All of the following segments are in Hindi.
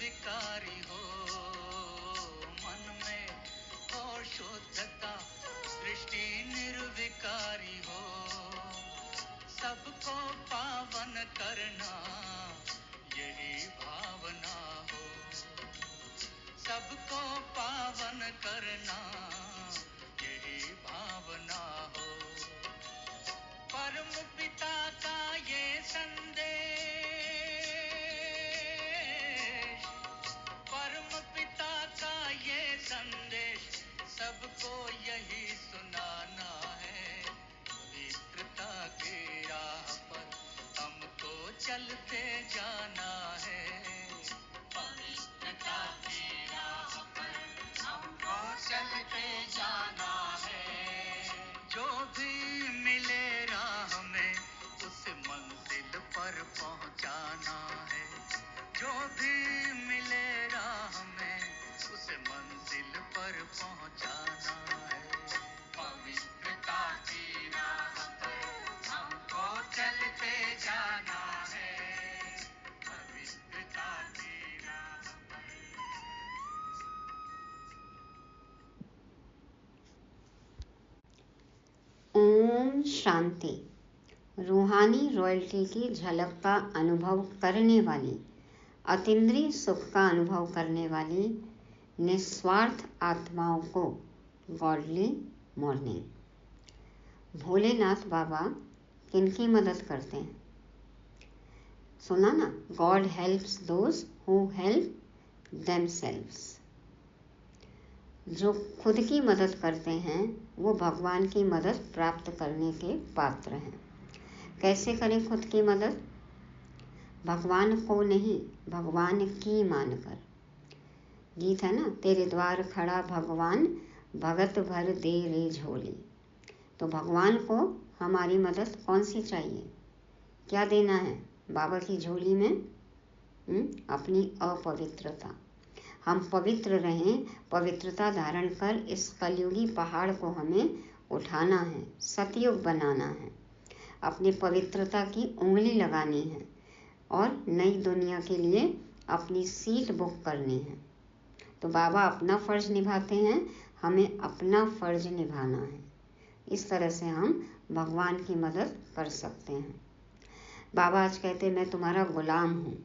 निर्विकारी हो, मन में हो शुद्धता, दृष्टि निर्विकारी हो, सबको पावन करना यही भावना हो, सबको पावन करना यही भावना हो। परम पिता का ये संदेश, परम पिता का ये संदेश सबको यही सुनाना है। पवित्रता की राह पर हमको चलते जाना है, पवित्रता की राह पर हमको चलते जाना है। जो भी मिले राह में उसे मंजिल पर पहुंचाना है, जो भी मिले राह में उसे मंजिल पर पहुंचाना है। पवित्रता की राह पर हमको चलते जाना है, पवित्रता की राह पर। ओम शांति। रूहानी रॉयल्टी की झलक का अनुभव करने वाली, अतीन्द्रिय सुख का अनुभव करने वाली निस्वार्थ आत्माओं को गॉडली मॉर्निंग। भोलेनाथ बाबा किनकी मदद करते हैं? सुना ना, God helps those who help themselves. जो खुद की मदद करते हैं वो भगवान की मदद प्राप्त करने के पात्र हैं। कैसे करें खुद की मदद? भगवान को नहीं, भगवान की मानकर। गीत है ना, तेरे द्वार खड़ा भगवान, भगत भर दे रे झोली। तो भगवान को हमारी मदद कौन सी चाहिए? क्या देना है बाबा की झोली में? अपनी अपवित्रता। हम पवित्र रहें, पवित्रता धारण कर इस कलयुगी पहाड़ को हमें उठाना है, सतयुग बनाना है, अपनी पवित्रता की उंगली लगानी है और नई दुनिया के लिए अपनी सीट बुक करनी है। तो बाबा अपना फर्ज निभाते हैं, हमें अपना फर्ज निभाना है। इस तरह से हम भगवान की मदद कर सकते हैं। बाबा आज कहते मैं तुम्हारा गुलाम हूँ।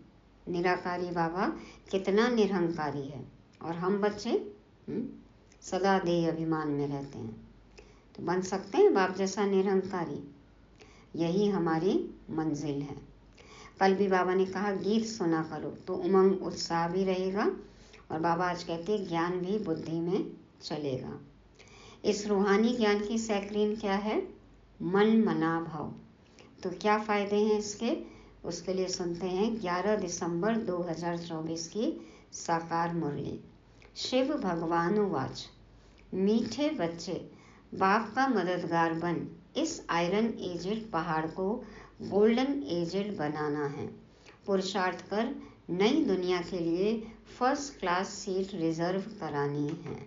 निराकारी बाबा कितना निरहंकारी है, और हम बच्चे सदा देह अभिमान में रहते हैं। तो बन सकते हैं बाप जैसा निरहंकारी, यही हमारी मंजिल है। कल भी बाबा ने कहा गीत सुना करो तो उमंग उत्साह भी रहेगा, और बाबा आज कहते ज्ञान भी बुद्धि में चलेगा। इस रूहानी ज्ञान की सैक्रीन क्या है? मन मना भाव। तो क्या फ़ायदे हैं इसके? उसके लिए सुनते हैं 11 दिसंबर 2024 की साकार मुरली। शिव भगवान वाच, मीठे बच्चे बाप का मददगार बन इस आयरन एजेड पहाड़ को गोल्डन एजेड बनाना है। पुरुषार्थ कर नई दुनिया के लिए फर्स्ट क्लास सीट रिजर्व करानी है।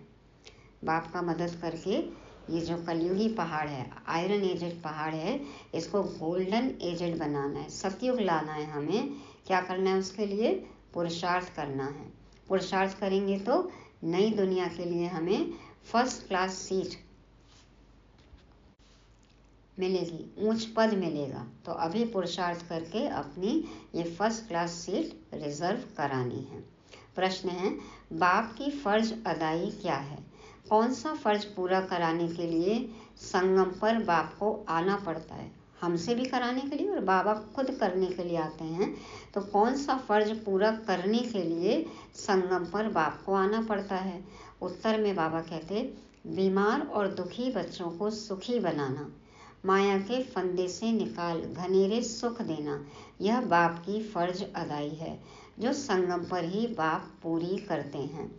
बाप का मदद करके ये जो कलयुगी पहाड़ है, आयरन एजेड पहाड़ है, इसको गोल्डन एजेड बनाना है, सतयुग लाना है। हमें क्या करना है? उसके लिए पुरुषार्थ करना है। पुरुषार्थ करेंगे तो नई दुनिया के लिए हमें फर्स्ट क्लास सीट मिलेगी, ऊंच पद मिलेगा। तो अभी पुरुषार्थ करके अपनी ये फर्स्ट क्लास सीट रिजर्व करानी है। प्रश्न है, बाप की फर्ज अदाई क्या है? कौन सा फर्ज पूरा कराने के लिए संगम पर बाप को आना पड़ता है? हमसे भी कराने के लिए और बाबा खुद करने के लिए आते हैं। तो कौन सा फर्ज पूरा करने के लिए संगम पर बाप को आना पड़ता है? उत्तर में बाबा कहते बीमार और दुखी बच्चों को सुखी बनाना, माया के फंदे से निकाल घनेरे सुख देना, यह बाप की फर्ज अदाई है जो संगम पर ही बाप पूरी करते हैं।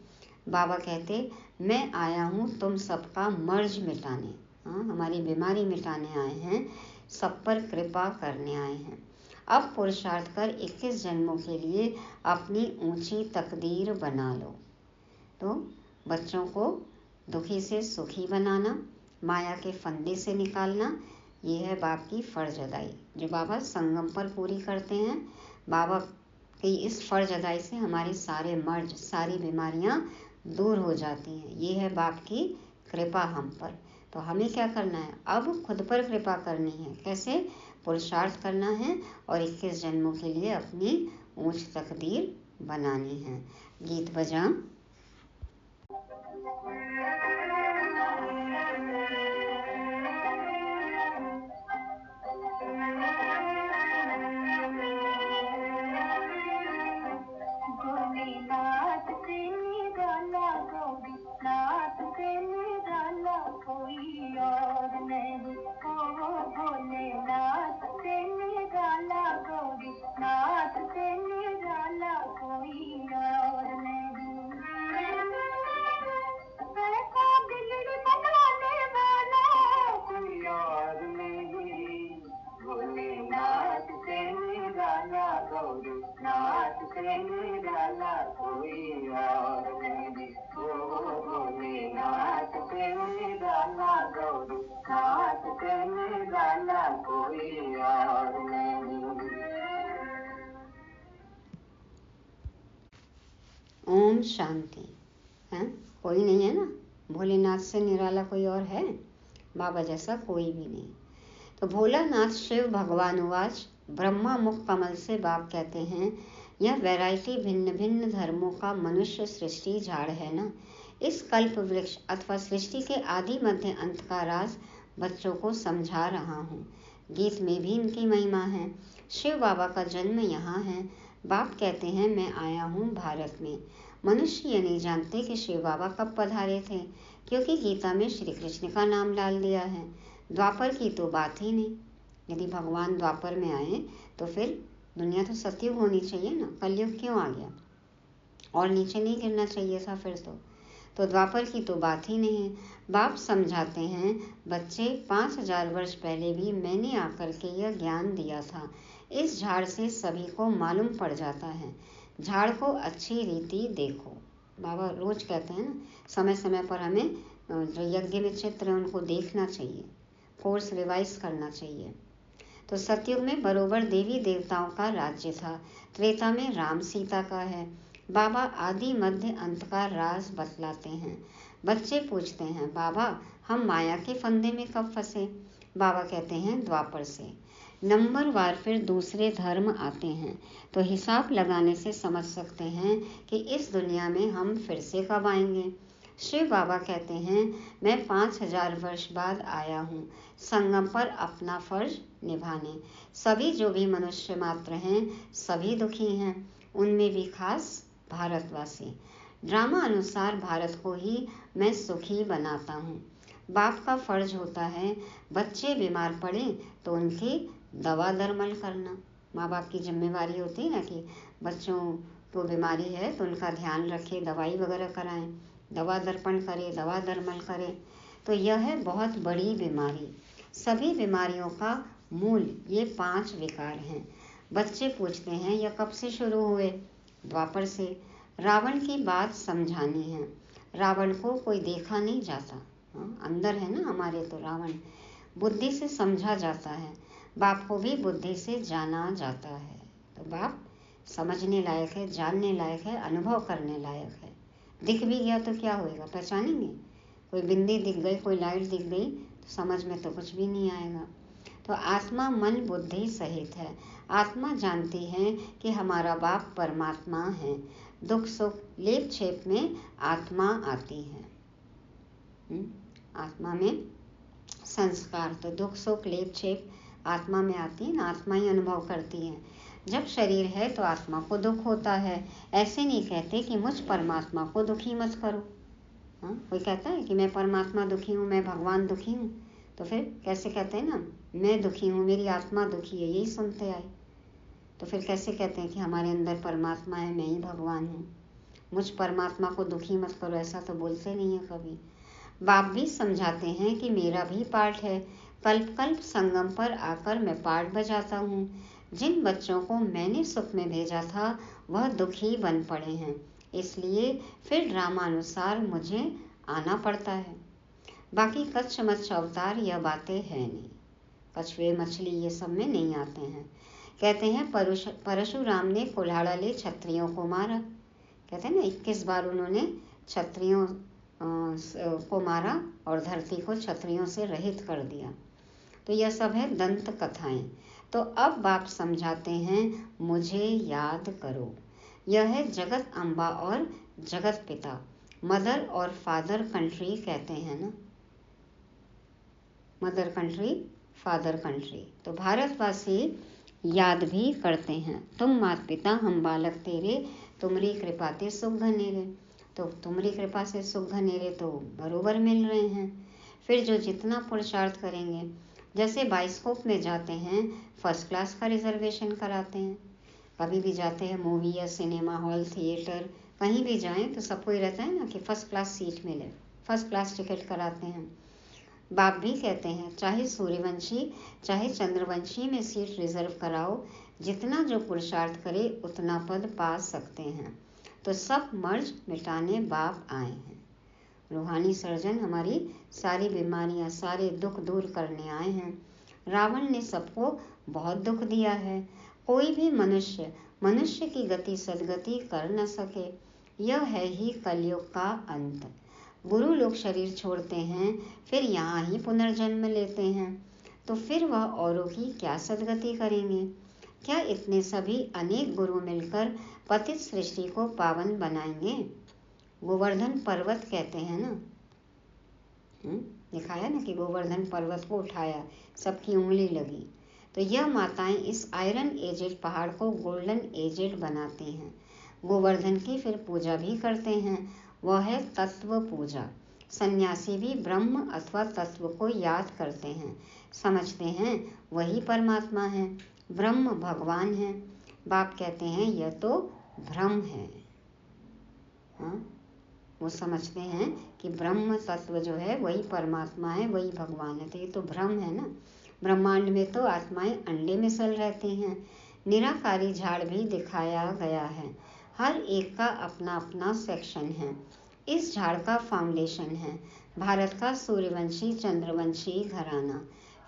बाबा कहते मैं आया हूँ तुम सबका मर्ज मिटाने, हमारी बीमारी मिटाने आए हैं, सब पर कृपा करने आए हैं। अब पुरुषार्थ कर 21 जन्मों के लिए अपनी ऊंची तकदीर बना लो। तो बच्चों को दुखी से सुखी बनाना, माया के फंदे से निकालना, ये है बाप की फर्ज अदाई जो बाबा संगम पर पूरी करते हैं। बाबा कि इस फर्ज अदाई से हमारे सारे मर्ज, सारी बीमारियां दूर हो जाती हैं। ये है बाप की कृपा हम पर। तो हमें क्या करना है? अब खुद पर कृपा करनी है। कैसे? पुरुषार्थ करना है और 21 जन्मों के लिए अपनी ऊंच तकदीर बनानी है। गीत बजा। ओम शांति। है कोई नहीं है ना, भोलेनाथ से निराला कोई और है? बाबा जैसा कोई भी नहीं। तो भोलानाथ शिव भगवान उवाच। ब्रह्मा मुख कमल से बाप कहते हैं, यह वैरायटी भिन्न भिन्न धर्मों का मनुष्य सृष्टि झाड़ है ना। इस कल्प वृक्ष अथवा सृष्टि के आदि मध्य अंत का राज बच्चों को समझा रहा हूँ। गीत में भी इनकी महिमा है। शिव बाबा का जन्म यहाँ है। बाप कहते हैं, मैं आया हूँ भारत में। मनुष्य ये नहीं जानते कि शिव बाबा कब पधारे थे, क्योंकि गीता में श्री कृष्ण का नाम डाल दिया है। द्वापर की तो बात ही नहीं। यदि भगवान द्वापर में आए तो फिर दुनिया तो सतयुग होनी चाहिए ना, कलयुग क्यों आ गया? और नीचे नहीं गिरना चाहिए था फिर तो द्वापर की तो बात ही नहीं। बाप समझाते हैं, बच्चे 5000 वर्ष पहले भी मैंने आकर के यह ज्ञान दिया था। इस झाड़ से सभी को मालूम पड़ जाता है। झाड़ को अच्छी रीति देखो। बाबा रोज कहते हैं ना, समय समय पर हमें जो यज्ञ में चित्र है उनको देखना चाहिए, कोर्स रिवाइज करना चाहिए। तो सतयुग में बरोबर देवी देवताओं का राज्य था। त्रेता में राम सीता का है। बाबा आदि मध्य अंत का राज बतलाते हैं। बच्चे पूछते हैं, बाबा हम माया के फंदे में कब फंसे? बाबा कहते हैं, द्वापर से। नंबर वार फिर दूसरे धर्म आते हैं, तो हिसाब लगाने से समझ सकते हैं कि इस दुनिया में हम फिर से कब आएंगे। शिव बाबा कहते हैं, मैं 5000 वर्ष बाद आया हूँ संगम पर अपना फर्ज निभाने। सभी जो भी मनुष्य मात्र हैं सभी दुखी हैं, उनमें भी खास भारतवासी। ड्रामा अनुसार भारत को ही मैं सुखी बनाता हूँ। बाप का फर्ज होता है बच्चे बीमार पड़े तो उनकी दवा दरमल करना। माँ बाप की जिम्मेवारी होती है ना कि बच्चों को बीमारी है तो उनका ध्यान रखे, दवाई वगैरह कराएं, दवा दर्पण करे, दवा दरमल करे। तो यह है बहुत बड़ी बीमारी। सभी बीमारियों का मूल ये 5 विकार हैं। बच्चे पूछते हैं, यह कब से शुरू हुए? द्वापर से। रावण की बात समझानी है। रावण को कोई देखा नहीं जाता, अंदर है ना हमारे। तो रावण बुद्धि से समझा जाता है, बाप को भी बुद्धि से जाना जाता है। तो बाप समझने लायक है, जानने लायक है, अनुभव करने लायक है। दिख भी गया तो क्या होएगा, पहचानेंगे? कोई बिंदी दिख गई, कोई लाइट दिख गई तो समझ में तो कुछ भी नहीं आएगा। तो आत्मा मन बुद्धि सहित है। आत्मा जानती है कि हमारा बाप परमात्मा है। दुख सुख लेप छेप में आत्मा आती है। आत्मा में संस्कार, तो दुख सुख लेप छेप आत्मा में आती है ना, आत्मा ही अनुभव करती है। जब शरीर है तो आत्मा को दुख होता है। ऐसे नहीं कहते कि मुझ परमात्मा को दुखी मत करो। कोई कहता है कि मैं परमात्मा दुखी हूँ, मैं भगवान दुखी हूँ, तो फिर कैसे कहते हैं ना, मैं दुखी हूँ, मेरी आत्मा दुखी है, यही सुनते आए। तो फिर कैसे कहते हैं कि हमारे अंदर परमात्मा है, मैं ही भगवान हूँ। मुझ परमात्मा को दुखी मत करो, ऐसा तो बोलते नहीं है कभी। बाप भी समझाते हैं कि मेरा भी पार्ट है। कल्प कल्प संगम पर आकर मैं पार्ट बजाता हूँ। जिन बच्चों को मैंने सुख में भेजा था वह दुखी बन पड़े हैं, इसलिए फिर ड्रामानुसार मुझे आना पड़ता है। बाकी कच्छ मच्छ अवतार यह बातें हैं नहीं, कछुए मछली ये सब में नहीं आते हैं। कहते हैं परशुराम ने कुल्हाड़ा ले क्षत्रियों को मारा। कहते हैं ना 21 बार उन्होंने क्षत्रियों को मारा और धरती को क्षत्रियों से रहित कर दिया। तो यह सब है दंत कथाएं। तो अब बाप समझाते हैं मुझे याद करो। यह है जगत अम्बा और जगत पिता, मदर और फादर कंट्री कहते हैं ना, मदर कंट्री फादर कंट्री। तो भारतवासी याद भी करते हैं तुम मात पिता हम बालक तेरे, तुम्हारी कृपा ते सुख घनेरे। तो तुम्हारी कृपा से सुख घनेरे तो बरोबर मिल रहे हैं। फिर जो जितना पुरुषार्थ करेंगे, जैसे बाइस्कोप में जाते हैं फर्स्ट क्लास का रिजर्वेशन कराते हैं, कभी भी जाते हैं मूवी या सिनेमा हॉल थिएटर कहीं भी जाएं तो सबको ही रहता है ना कि फर्स्ट क्लास सीट मिले, फर्स्ट क्लास टिकट कराते हैं। बाप भी कहते हैं चाहे सूर्यवंशी चाहे चंद्रवंशी में सीट रिजर्व कराओ, जितना जो पुरुषार्थ करे उतना पद पा सकते हैं। तो सब मर्ज मिटाने बाप आए हैं। रूहानी सर्जन हमारी सारी बीमारियां सारे दुख दूर करने आए हैं। रावण ने सबको बहुत दुख दिया है, कोई भी मनुष्य की गति सदगति कर न सके। यह है ही कलयुग का अंत। गुरु लोग शरीर छोड़ते हैं फिर यहाँ ही पुनर्जन्म लेते हैं, तो फिर वह औरों की क्या सदगति करेंगे? क्या इतने सभी अनेक गुरु मिलकर पतित सृष्टि को पावन बनाएंगे? गोवर्धन पर्वत कहते हैं ना, दिखाया ना कि गोवर्धन पर्वत को उठाया, सबकी उंगली लगी। तो यह माताएं इस आयरन एजेड पहाड़ को गोल्डन एजेड बनाती हैं। गोवर्धन की फिर पूजा भी करते हैं, वह है तत्व पूजा। सन्यासी भी ब्रह्म अथवा तत्व को याद करते हैं, समझते हैं वही परमात्मा है, ब्रह्म भगवान है। बाप कहते हैं यह तो भ्रम है। हाँ, वो समझते हैं कि ब्रह्म तत्व जो है वही परमात्मा है, वही भगवान है। तो ये तो भ्रम है ना। ब्रह्मांड में तो आत्माएं अंडे में सल रहती हैं। निराकारी झाड़ भी दिखाया गया है, हर एक का अपना अपना सेक्शन है। इस झाड़ का फाउंडेशन है भारत का सूर्यवंशी चंद्रवंशी घराना।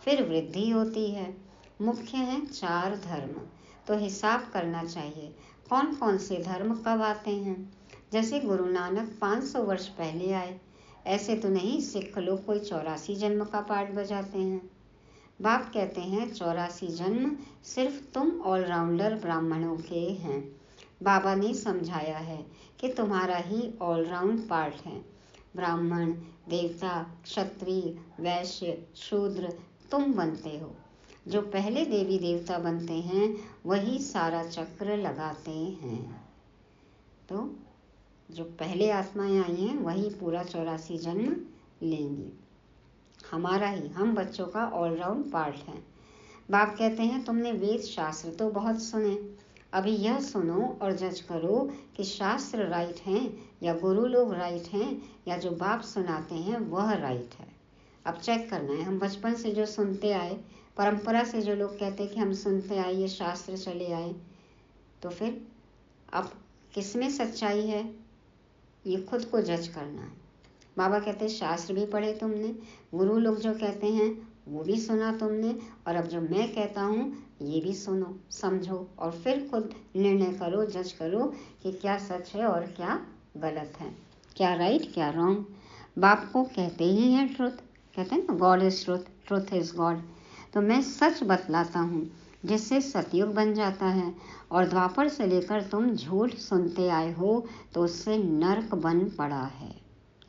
फिर वृद्धि होती है। मुख्य है 4 धर्म। तो हिसाब करना चाहिए कौन कौन से धर्म कब आते हैं। जैसे गुरु नानक 500 वर्ष पहले आए, ऐसे तो नहीं सिख लोग कोई 84 जन्म का पाठ बजाते हैं। बाप कहते हैं 84 जन्म सिर्फ तुम ऑलराउंडर ब्राह्मणों के हैं। बाबा ने समझाया है कि तुम्हारा ही ऑलराउंड पार्ट है। ब्राह्मण देवता क्षत्रिय वैश्य शूद्र तुम बनते हो। जो पहले देवी देवता बनते हैं वही सारा चक्र लगाते हैं। तो जो पहले आत्माएं आई हैं वही पूरा 84 जन्म लेंगी। हमारा ही, हम बच्चों का ऑलराउंड पार्ट है। बाप कहते हैं तुमने वेद शास्त्र तो बहुत सुने, अभी यह सुनो और जज करो कि शास्त्र राइट हैं या गुरु लोग राइट हैं या जो बाप सुनाते हैं वह राइट है। अब चेक करना है। हम बचपन से जो सुनते आए, परंपरा से जो लोग कहते हैं कि हम सुनते आए, ये शास्त्र चले आए, तो फिर अब किसमें सच्चाई है ये खुद को जज करना है। बाबा कहते हैं शास्त्र भी पढ़े तुमने, गुरु लोग जो कहते हैं वो भी सुना तुमने, और अब जो मैं कहता हूँ ये भी सुनो समझो और फिर खुद निर्णय करो, जज करो कि क्या सच है और क्या गलत है, क्या राइट क्या रॉन्ग। बाप को कहते ही हैं ट्रुथ, कहते हैं ना God is truth, truth is God. तो मैं सच बतलाता हूँ जिससे सतयुग बन जाता है, और द्वापर से लेकर तुम झूठ सुनते आए हो तो उससे नरक बन पड़ा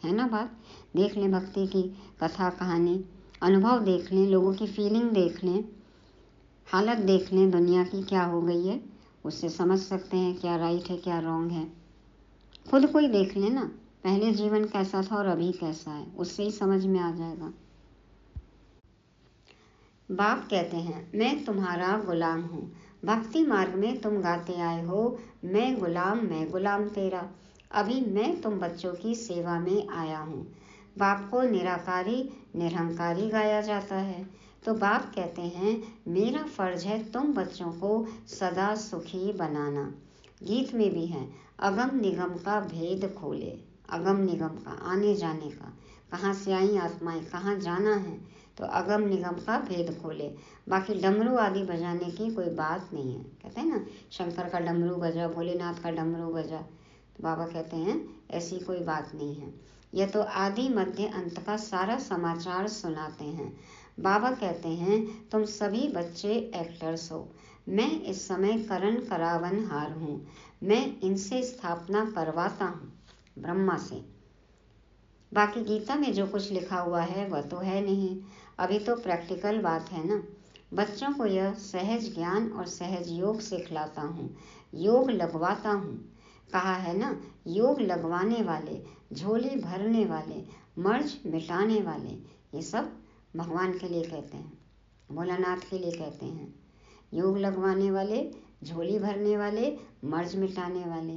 है ना बात। देख लें भक्ति की कथा कहानी, अनुभव देख लें, लोगों की फीलिंग देख लें, हालत देख लें दुनिया की क्या हो गई है, उससे समझ सकते हैं क्या राइट है क्या रॉन्ग है। खुद को ही देख लें ना, पहले जीवन कैसा था और अभी कैसा है, उससे ही समझ में आ जाएगा। बाप कहते हैं मैं तुम्हारा गुलाम हूँ, भक्ति मार्ग में तुम गाते आए हो मैं गुलाम तेरा। अभी मैं तुम बच्चों की सेवा में आया हूँ। बाप को निराकारी निरहंकारी गाया जाता है। तो बाप कहते हैं मेरा फर्ज है तुम बच्चों को सदा सुखी बनाना। गीत में भी है अगम निगम का भेद खोले, अगम निगम का आने जाने का, कहाँ से आई आत्माएं कहाँ जाना है, तो अगम निगम का भेद खोले। बाकी डमरू आदि बजाने की कोई बात नहीं है। कहते हैं ना, शंकर का डमरू बजा, भोलेनाथ का डमरू बजा, तो बाबा कहते हैं ऐसी कोई बात नहीं है। यह तो आदि मध्य अंत का सारा समाचार सुनाते हैं। बाबा कहते हैं तुम सभी बच्चे एक्टर्स हो। मैं इस समय करण करावनहार हूँ। मैं इनसे स्थापना करवाता हूँ, ब्रह्मा से। बाकी गीता में जो कुछ लिखा हुआ है वह तो है नहीं, अभी तो प्रैक्टिकल बात है ना। बच्चों को यह सहज ज्ञान और सहज योग सिखलाता हूँ, योग लगवाता हूँ। कहा है ना, योग लगवाने वाले, झोली भरने वाले, मर्ज मिटाने वाले, ये सब भगवान के लिए कहते हैं, भोलानाथ के लिए कहते हैं। योग लगवाने वाले, झोली भरने वाले, मर्ज मिटाने वाले।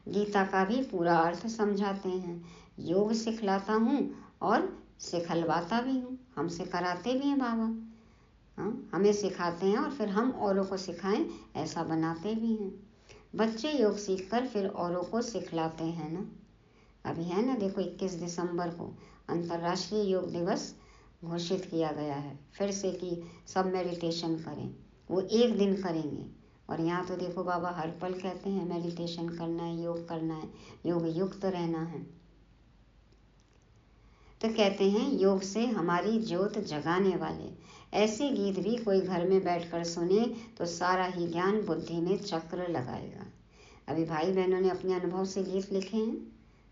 गीता का भी पूरा अर्थ समझाते हैं। योग सिखलाता हूँ और सिखलवाता भी हूँ, हमसे कराते भी हैं बाबा। हाँ, हमें सिखाते हैं और फिर हम औरों को सिखाएं, ऐसा बनाते भी हैं। बच्चे योग सीखकर फिर औरों को सिखलाते हैं ना। अभी है ना, देखो 21 दिसंबर को अंतर्राष्ट्रीय योग दिवस घोषित किया गया है फिर से कि सब मेडिटेशन करें। वो एक दिन करेंगे, और यहाँ तो देखो बाबा हर पल कहते हैं मेडिटेशन करना है, योग करना है, योग युक्त रहना है। तो कहते हैं योग से हमारी ज्योत जगाने वाले ऐसे गीत भी कोई घर में बैठकर सुने तो सारा ही ज्ञान बुद्धि में चक्र लगाएगा। अभी भाई बहनों ने अपने अनुभव से गीत लिखे हैं,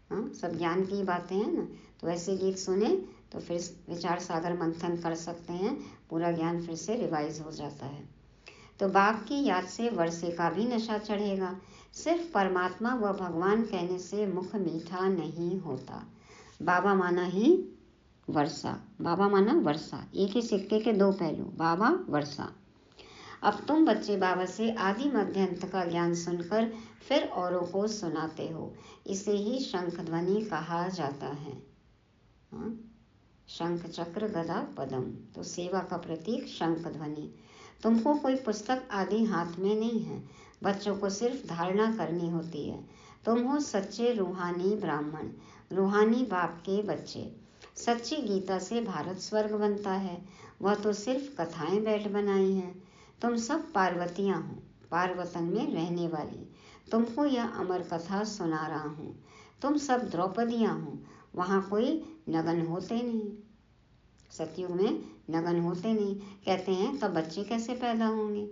हाँ, सब ज्ञान की बातें हैं ना। तो ऐसे गीत सुने तो फिर विचार सागर मंथन कर सकते हैं, पूरा ज्ञान फिर से रिवाइज हो जाता है। तो बाप की याद से वर्षे का भी नशा चढ़ेगा। सिर्फ परमात्मा व भगवान कहने से मुख मीठा नहीं होता। बाबा माना ही वर्षा, बाबा माना वर्षा, एक ही सिक्के के दो पहलू, बाबा वर्षा। अब तुम बच्चे बाबा से आदि मध्य अंत का ज्ञान सुनकर फिर औरों को सुनाते हो। इसे ही शंख ध्वनि कहा जाता है। हाँ? शंख चक्र गदा पदम, तो सेवा का प्रतीक शंख ध्वनि। तुमको कोई पुस्तक आदि हाथ में नहीं है, बच्चों को सिर्फ धारणा करनी होती है। तुम हो सच्चे रूहानी ब्राह्मण, रूहानी बाप के बच्चे। सच्ची गीता से भारत स्वर्ग बनता है, वह तो सिर्फ कथाएं बैठ बनाई हैं। तुम सब पार्वतियां हो, पार्वतन में रहने वाली। तुमको यह अमर कथा सुना रहा हूँ। तुम सब द्रौपदियां हो, वहाँ कोई नगन होते नहीं, सतयुग में नगन होते नहीं। कहते हैं तब बच्चे कैसे पैदा होंगे?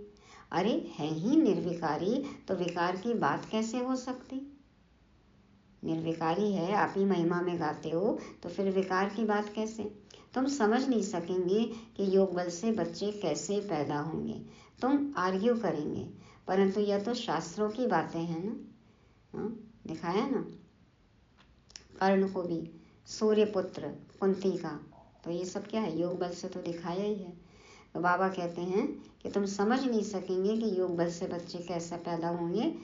अरे है ही निर्विकारी, तो विकार की बात कैसे हो सकती? निर्विकारी है, आप ही महिमा में गाते हो, तो फिर विकार की बात कैसे? तुम समझ नहीं सकेंगे कि योग बल से बच्चे कैसे पैदा होंगे। तुम आर्ग्यू करेंगे, परंतु यह तो शास्त्रों की बातें हैं ना। हाँ, दिखाया ना कर्ण को भी, सूर्यपुत्र कुंती का, तो ये सब क्या है? योग बल से तो दिखाया ही है। तो बाबा कहते हैं कि तुम समझ नहीं सकेंगे कि योग बल से बच्चे कैसे पैदा होंगे,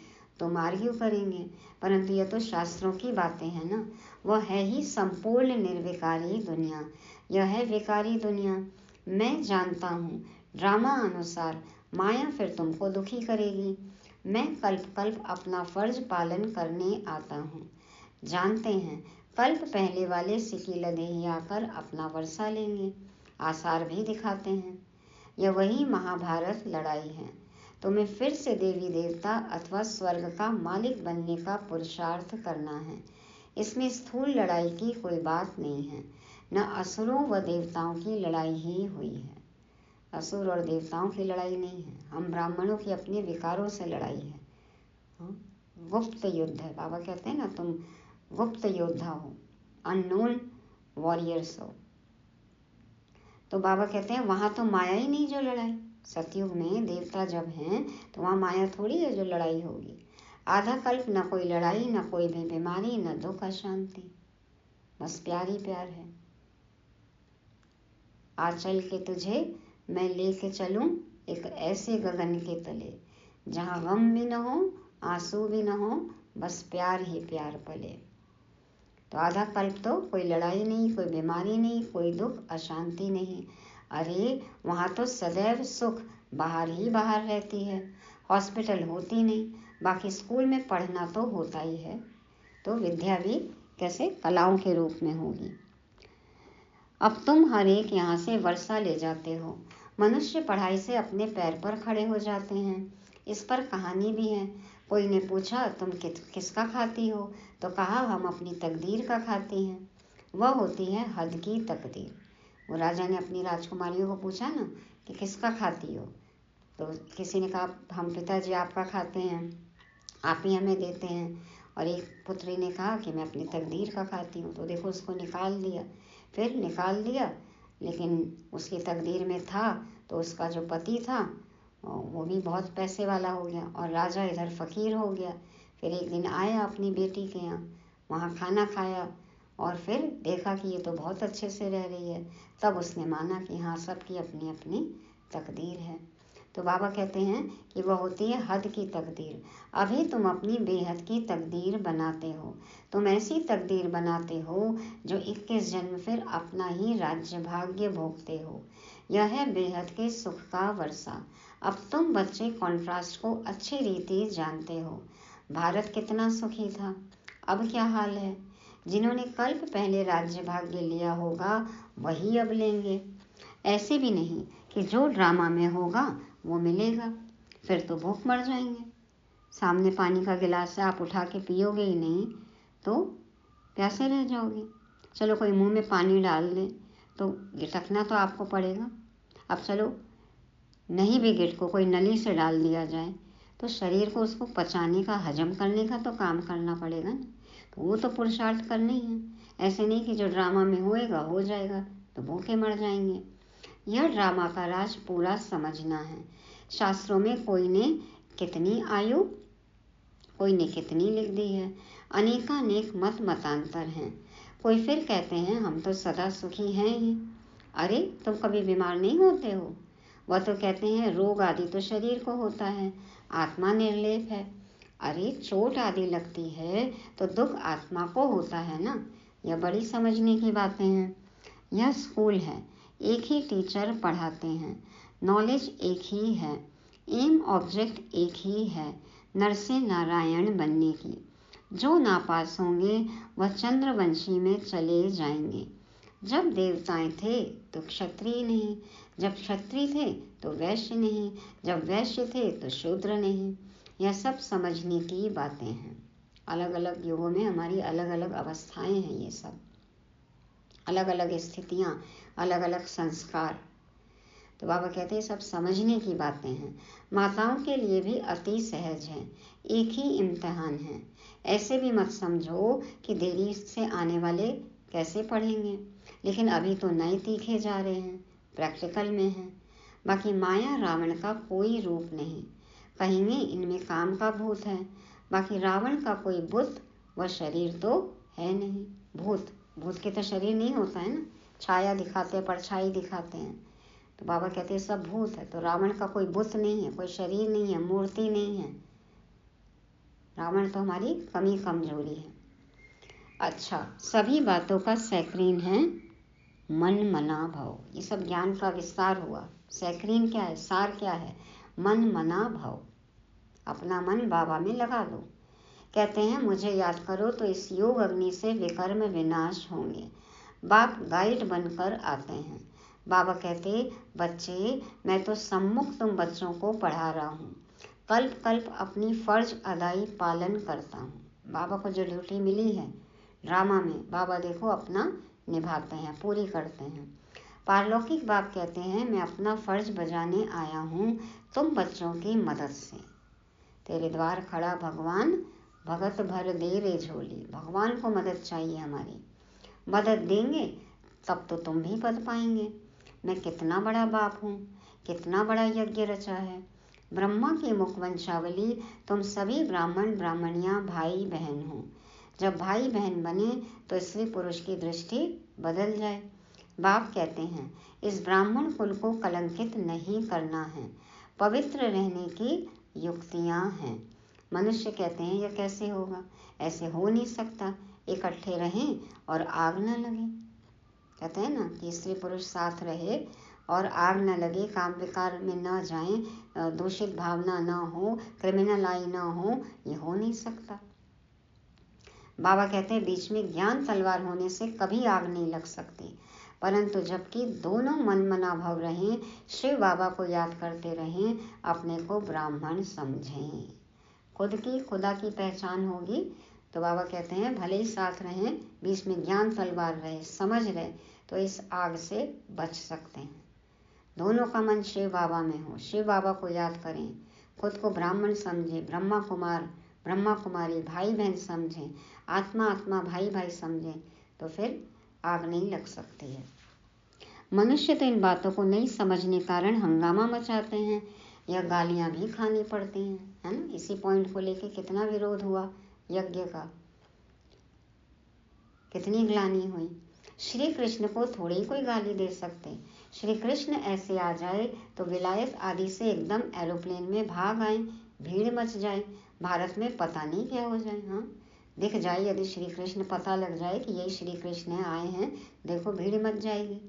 तुम आर्ग्यू करेंगे, परंतु यह तो शास्त्रों की बातें हैं ना। वह है ही संपूर्ण निर्विकारी दुनिया, यह है विकारी दुनिया। मैं जानता हूँ ड्रामा अनुसार माया फिर तुमको दुखी करेगी। मैं कल्प कल्प अपना फर्ज पालन करने आता हूँ। जानते हैं कल्प पहले वाले सिकीलदेही आकर अपना वर्षा लेंगे, आसार भी दिखाते हैं। यह वही महाभारत लड़ाई है। तुम्हें फिर से देवी देवता अथवा स्वर्ग का मालिक बनने का पुरुषार्थ करना है। इसमें स्थूल लड़ाई की कोई बात नहीं है, न असुरों व देवताओं की लड़ाई ही हुई है। असुर और देवताओं की लड़ाई नहीं है, हम ब्राह्मणों की अपने विकारों से लड़ाई है। गुप्त युद्ध है। बाबा कहते हैं ना तुम गुप्त योद्धा हो, अननोन वॉरियर्स हो। तो बाबा कहते हैं वहां तो माया ही नहीं जो लड़ाई। सतयुग में देवता जब हैं तो वहां माया थोड़ी है जो लड़ाई होगी। आधा कल्प न कोई लड़ाई, न कोई भी बीमारी, न दुख अशांति, बस प्यार ही प्यार है। आज चल के तुझे मैं लेके चलूं एक ऐसे गगन के तले, जहां गम भी न हो, आंसू भी न हो, बस प्यार ही प्यार पले। तो आधा कल्प तो कोई लड़ाई नहीं, कोई बीमारी नहीं, कोई दुख अशांति नहीं। अरे वहाँ तो सदैव सुख बाहर ही बाहर रहती है, हॉस्पिटल होती नहीं। बाकी स्कूल में पढ़ना तो होता ही है, तो विद्या भी कैसे कलाओं के रूप में होगी। अब तुम हर एक यहाँ से वर्षा ले जाते हो। मनुष्य पढ़ाई से अपने पैर पर खड़े हो जाते हैं। इस पर कहानी भी है। कोई ने पूछा, तुम किसका खाती हो? तो कहा, हम अपनी तकदीर का खाती हैं। वह होती है हद की तकदीर। वो राजा ने अपनी राजकुमारियों को पूछा ना कि किसका खाती हो, तो किसी ने कहा, हम पिताजी आपका खाते हैं, आप ही हमें देते हैं। और एक पुत्री ने कहा कि मैं अपनी तकदीर का खाती हूँ। तो देखो, उसको निकाल दिया। फिर निकाल दिया, लेकिन उसकी तकदीर में था तो उसका जो पति था वो भी बहुत पैसे वाला हो गया और राजा इधर फ़कीर हो गया। फिर एक दिन आया अपनी बेटी के यहाँ, वहाँ खाना खाया और फिर देखा कि ये तो बहुत अच्छे से रह रही है। तब उसने माना कि हाँ, सबकी अपनी अपनी तकदीर है। तो बाबा कहते हैं कि वह होती है हद की तकदीर। अभी तुम अपनी बेहद की तकदीर बनाते हो। तुम ऐसी तकदीर बनाते हो जो 21 जन्म फिर अपना ही राज्य भाग्य भोगते हो। यह है बेहद के सुख का वर्षा। अब तुम बच्चे कॉन्ट्रास्ट को अच्छी रीति जानते हो। भारत कितना सुखी था, अब क्या हाल है। जिन्होंने कल्प पहले राज्य भाग्य लिया होगा वही अब लेंगे। ऐसे भी नहीं कि जो ड्रामा में होगा वो मिलेगा, फिर तो भूख मर जाएंगे। सामने पानी का गिलास है, आप उठा के पियोगे ही नहीं तो प्यासे रह जाओगे। चलो कोई मुंह में पानी डाल दे तो गिटकना तो आपको पड़ेगा। अब चलो नहीं भी गिट को कोई नली से डाल दिया जाए तो शरीर को उसको पचाने का, हजम करने का तो काम करना पड़ेगा ना। तो वो तो पुरुषार्थ करना ही है। ऐसे नहीं कि जो ड्रामा में होएगा हो जाएगा तो भूखे मर जाएंगे। यह ड्रामा का राज पूरा समझना है। शास्त्रों में कोई ने कितनी आयु, कोई ने कितनी लिख दी है। अनेकानेक मत मतांतर हैं। कोई फिर कहते हैं हम तो सदा सुखी हैं ही। अरे तुम कभी बीमार नहीं होते हो? वह तो कहते हैं रोग आदि तो शरीर को होता है, आत्मा निर्लेप है। अरे चोट आदि लगती है तो दुख आत्मा को होता है ना। यह बड़ी समझने की बातें हैं। यह स्कूल है, एक ही टीचर पढ़ाते हैं, नॉलेज एक ही है, एम ऑब्जेक्ट एक ही है, नर से नारायण बनने की। जो नापास होंगे वह चंद्रवंशी में चले जाएंगे। जब देवताएं थे तो क्षत्रिय नहीं, जब क्षत्रिय थे तो वैश्य नहीं, जब वैश्य थे तो शूद्र नहीं। यह सब समझने की बातें हैं। अलग अलग युगों में हमारी अलग अलग अवस्थाएं हैं। ये सब अलग अलग स्थितियां, अलग अलग संस्कार। तो बाबा कहते हैं सब समझने की बातें हैं। माताओं के लिए भी अति सहज है, एक ही इम्तिहान है। ऐसे भी मत समझो कि देरी से आने वाले कैसे पढ़ेंगे, लेकिन अभी तो नए तीखे जा रहे हैं, प्रैक्टिकल में हैं। बाकी माया रावण का कोई रूप नहीं। कहेंगे इनमें काम का भूत है, बाकी रावण का कोई बुत व शरीर तो है नहीं। भूत के तो शरीर नहीं होता है ना, छाया दिखाते हैं, परछाई दिखाते हैं। तो बाबा कहते हैं सब भूत है। तो रावण का कोई बुत नहीं है, कोई शरीर नहीं है, मूर्ति नहीं है। रावण तो हमारी कमी कमजोरी है। अच्छा, सभी बातों का सैक्रीन है मन मना भव। ये सब ज्ञान का विस्तार हुआ। सैक्रीन क्या है, सार क्या है? मन मना भव। अपना मन बाबा में लगा दो। कहते हैं मुझे याद करो तो इस योग अग्नि से विकर्म विनाश होंगे। बाप गाइड बनकर आते हैं। बाबा कहते बच्चे मैं तो सम्मुख तुम बच्चों को पढ़ा रहा हूँ, कल्प कल्प अपनी फर्ज अदाई पालन करता हूँ। बाबा को जो ड्यूटी मिली है ड्रामा में, बाबा देखो अपना निभाते हैं, पूरी करते हैं। पारलौकिक बाप कहते हैं मैं अपना फर्ज बजाने आया हूँ तुम बच्चों की मदद से। तेरे द्वार खड़ा भगवान, भगत भर दे रे झोली। भगवान को मदद चाहिए हमारी, मदद देंगे तब तो तुम भी पद पाएंगे। मैं कितना बड़ा बाप हूँ, कितना बड़ा यज्ञ रचा है। ब्रह्मा की मुख वंशावली तुम सभी ब्राह्मण ब्राह्मणियाँ भाई बहन हो। जब भाई बहन बने तो स्त्री पुरुष की दृष्टि बदल जाए। बाप कहते हैं इस ब्राह्मण कुल को कलंकित नहीं करना है, पवित्र रहने की युक्तियाँ हैं। मनुष्य कहते हैं यह कैसे होगा, ऐसे हो नहीं सकता, इकट्ठे रहें और आग न लगे। कहते हैं ना कि स्त्री पुरुष साथ रहे और आग न लगे, काम विकार में न जाएं, दूषित भावना न हो, क्रिमिनल आई न हो, ये हो नहीं सकता। बाबा कहते हैं बीच में ज्ञान तलवार होने से कभी आग नहीं लग सकती। परंतु जबकि दोनों मनमना भाव रहें, शिव बाबा को याद करते रहें, अपने को ब्राह्मण समझें। खुद की खुदा की पहचान होगी तो बाबा कहते हैं भले ही साथ रहें, बीच में ज्ञान तलवार रहे, समझ रहे, तो इस आग से बच सकते हैं। दोनों का मन शिव बाबा में हो, शिव बाबा को याद करें, खुद को ब्राह्मण समझें, ब्रह्मा कुमार ब्रह्मा कुमारी भाई बहन समझें, आत्मा आत्मा भाई भाई समझें, तो फिर आग नहीं लग सकती है। मनुष्य तो इन बातों को नहीं समझने कारण हंगामा मचाते हैं या गालियां भी खानी पड़ती हैं, है ना। इसी पॉइंट को लेके कितना विरोध हुआ यज्ञ का, कितनी ग्लानि हुई। श्री कृष्ण को थोड़ी ही कोई गाली दे सकते। श्री कृष्ण ऐसे आ जाए तो विलायत आदि से एकदम एरोप्लेन में भाग आए, भीड़ मच जाए, भारत में पता नहीं क्या हो जाए। हाँ, दिख जाए यदि श्री कृष्ण, पता लग जाए कि यही श्री कृष्ण आए हैं, देखो भीड़ मच जाएगी,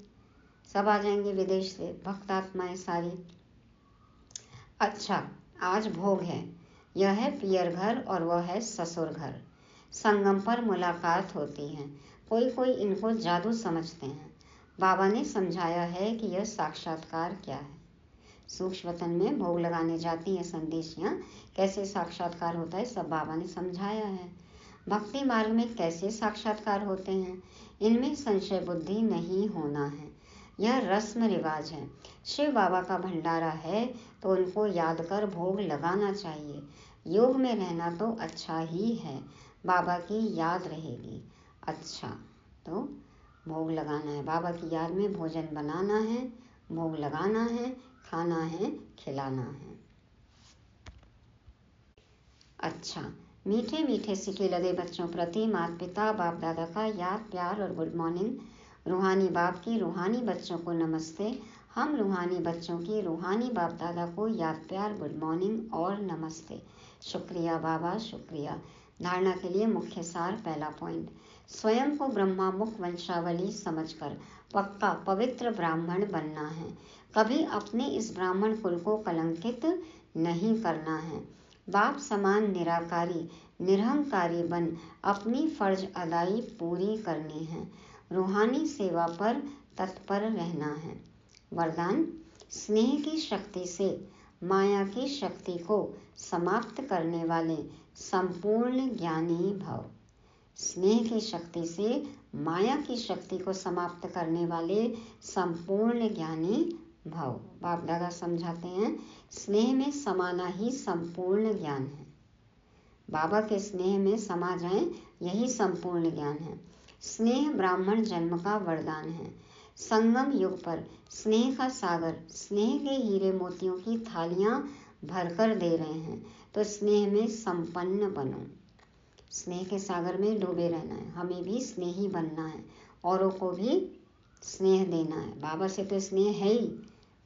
सब आ जाएंगे विदेश से, भक्त आत्माएं सारी। अच्छा, आज भोग है, यह है पियर घर और वह है ससुर घर। संगम पर मुलाकात होती है। कोई कोई इनको जादू समझते हैं। बाबा ने समझाया है कि यह साक्षात्कार क्या है। सूक्ष्म वतन में भोग लगाने जाती हैं संदेशियां, कैसे साक्षात्कार होता है सब बाबा ने समझाया है। भक्ति मार्ग में कैसे साक्षात्कार होते हैं, इनमें संशय बुद्धि नहीं होना है। यह रस्म रिवाज है। शिव बाबा का भंडारा है तो उनको याद कर भोग लगाना चाहिए। योग में रहना तो अच्छा ही है, बाबा की याद रहेगी। अच्छा, तो भोग लगाना है, बाबा की याद में भोजन बनाना है, भोग लगाना है, खाना है, खिलाना है। अच्छा, मीठे मीठे सिके लदे बच्चों प्रति माता पिता बाप दादा का याद प्यार और गुड मॉर्निंग। रूहानी बाप की रूहानी बच्चों को नमस्ते। हम रूहानी बच्चों की रूहानी बाप दादा को याद प्यार गुड मॉर्निंग और नमस्ते। शुक्रिया बाबा, शुक्रिया। धारणा के लिए मुख्य सार, पहला पॉइंट, स्वयं को ब्रह्मा मुख वंशावली समझकर पक्का पवित्र ब्राह्मण बनना है। कभी अपने इस ब्राह्मण कुल को कलंकित नहीं करना है। बाप समान निराकारी निरहंकारी बन अपनी फर्ज अदाई पूरी करनी है। रूहानी सेवा पर तत्पर रहना है। वरदान, स्नेह की शक्ति से माया की शक्ति को समाप्त करने वाले संपूर्ण ज्ञानी भव। स्नेह की शक्ति से माया की शक्ति को समाप्त करने वाले संपूर्ण ज्ञानी भव। बाप दादा समझाते हैं स्नेह में समाना ही संपूर्ण ज्ञान है। बाबा के स्नेह में समा जाएं, यही संपूर्ण ज्ञान है। स्नेह ब्राह्मण जन्म का वरदान है। संगम युग पर स्नेह का सागर स्नेह के हीरे मोतियों की थालियां भरकर दे रहे हैं, तो स्नेह में संपन्न बनो। स्नेह के सागर में डूबे रहना है, हमें भी स्नेही बनना है, औरों को भी स्नेह देना है। बाबा से तो स्नेह है ही,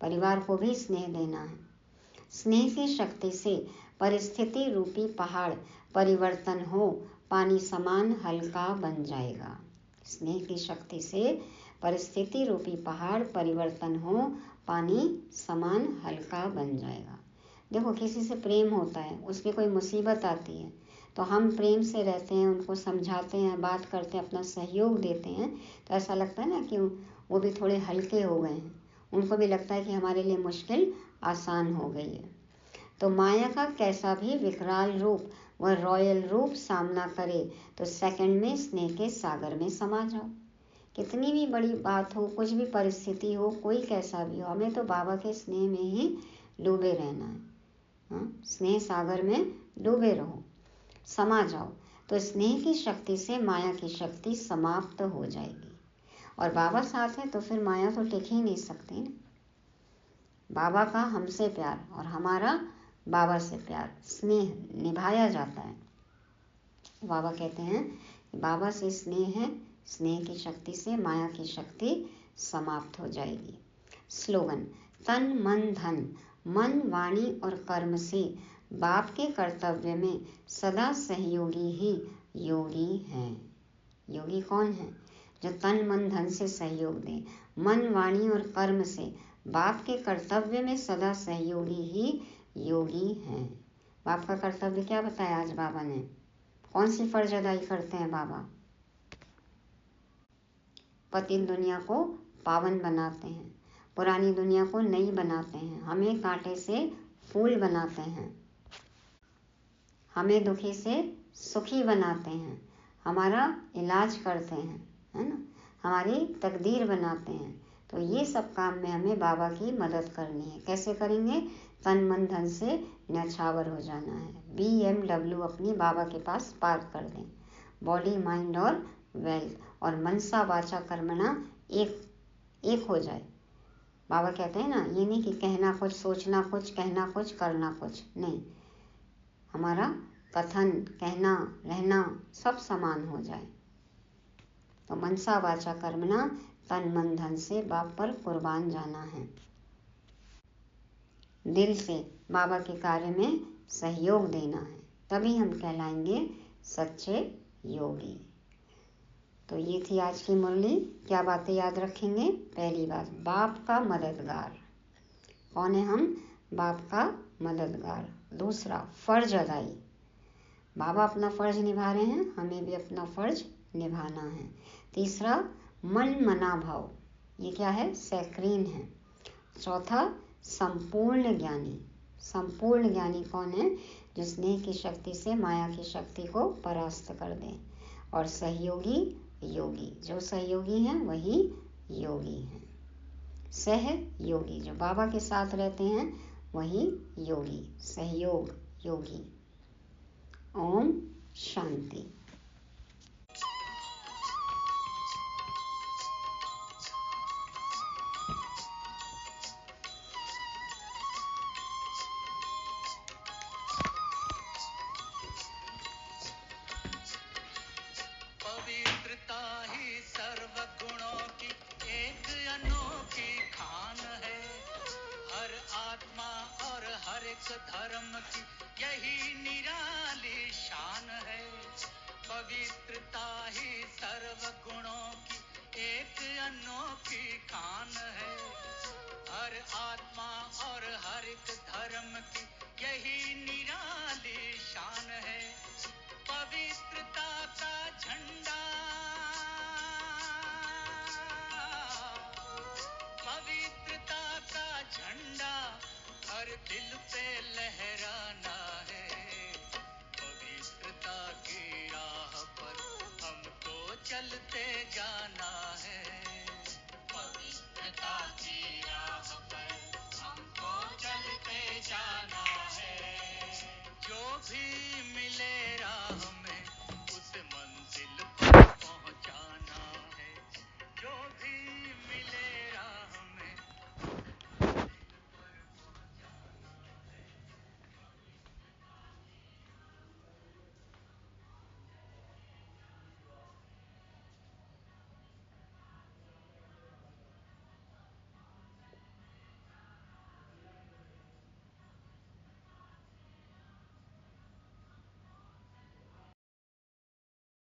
परिवार को भी स्नेह देना है। स्नेह की शक्ति से परिस्थिति रूपी पहाड़ परिवर्तन हो, पानी समान हल्का बन जाएगा। स्नेह की शक्ति से परिस्थिति रूपी पहाड़ परिवर्तन हो, पानी समान हल्का बन जाएगा। देखो, किसी से प्रेम होता है, उसकी कोई मुसीबत आती है तो हम प्रेम से रहते हैं, उनको समझाते हैं, बात करते हैं, अपना सहयोग देते हैं, तो ऐसा लगता है ना कि वो भी थोड़े हल्के हो गए हैं, उनको भी लगता है कि हमारे लिए मुश्किल आसान हो गई है। तो माया का कैसा भी विकराल रूप व रॉयल रूप सामना करे तो सेकंड में स्नेह के सागर में समा जाओ। कितनी भी बड़ी बात हो, कुछ भी परिस्थिति हो, कोई कैसा भी हो, हमें तो बाबा के स्नेह में ही डूबे रहना है। हाँ, स्नेह सागर में डूबे रहो, समा जाओ, तो स्नेह की शक्ति से माया की शक्ति समाप्त हो जाएगी। और बाबा साथ है तो फिर माया तो टिक ही नहीं सकती ना। बाबा का हमसे प्यार और हमारा बाबा से प्यार, स्नेह निभाया जाता है। बाबा कहते हैं कि बाबा से स्नेह है, स्नेह की शक्ति से माया की शक्ति समाप्त हो जाएगी। स्लोगन, तन मन धन, मन वाणी और कर्म से बाप के कर्तव्य में सदा सहयोगी ही योगी हैं। योगी कौन है? जो तन मन धन से सहयोग दे, मन वाणी और कर्म से बाप के कर्तव्य में सदा सहयोगी ही योगी हैं। बाप का कर्तव्य क्या बताया आज बाबा ने? कौन सी फर्ज अदाई करते हैं बाबा? पतित दुनिया को पावन बनाते हैं, पुरानी दुनिया को नई बनाते हैं, हमें कांटे से फूल बनाते हैं, हमें दुखी से सुखी बनाते हैं, हमारा इलाज करते हैं, है ना, हमारी तकदीर बनाते हैं। तो ये सब काम में हमें बाबा की मदद करनी है। कैसे करेंगे? तन मन धन से न्यौछावर हो जाना है। BMW अपनी बाबा के पास पार्क कर दें। बॉडी, माइंड और वेल्थ और मनसा वाचा कर्मणा एक हो जाए। बाबा कहते हैं ना, ये नहीं कि कहना कुछ, सोचना कुछ, कहना कुछ, करना कुछ नहीं, हमारा कथन, कहना, रहना सब समान हो जाए। तो मनसा वाचा कर्मणा, तन मन धन से बाप पर कुर्बान जाना है। दिल से बाबा के कार्य में सहयोग देना है, तभी हम कहलाएंगे सच्चे योगी। तो ये थी आज की मुरली। क्या बातें याद रखेंगे? पहली बात, बाप का मददगार। कौन है हम? बाप का मददगार। दूसरा, फर्ज अदाई। बाबा अपना फर्ज निभा रहे हैं, हमें भी अपना फर्ज निभाना है। तीसरा, मन मना भाव। ये क्या है? सैक्रीन है। चौथा, संपूर्ण ज्ञानी। संपूर्ण ज्ञानी कौन है? जो स्नेह की शक्ति से माया की शक्ति को परास्त कर दे। और सहयोगी योगी, जो सहयोगी हैं वही योगी हैं। सहयोगी, जो बाबा के साथ रहते हैं वही योगी, सहयोग योगी। ओम शांति। पवित्रता ही सर्व गुणों की एक अनोखी खान है। हर आत्मा और हर एक धर्म की यही निराली शान है। पवित्रता ही सर्व गुणों की एक अनोखी खान है। हर आत्मा और हर एक धर्म की यही निराली शान है। पवित्रता का झंडा, पवित्रता का झंडा हर दिल पे लहराना है। पवित्रता की राह पर हमको चलते जाना है।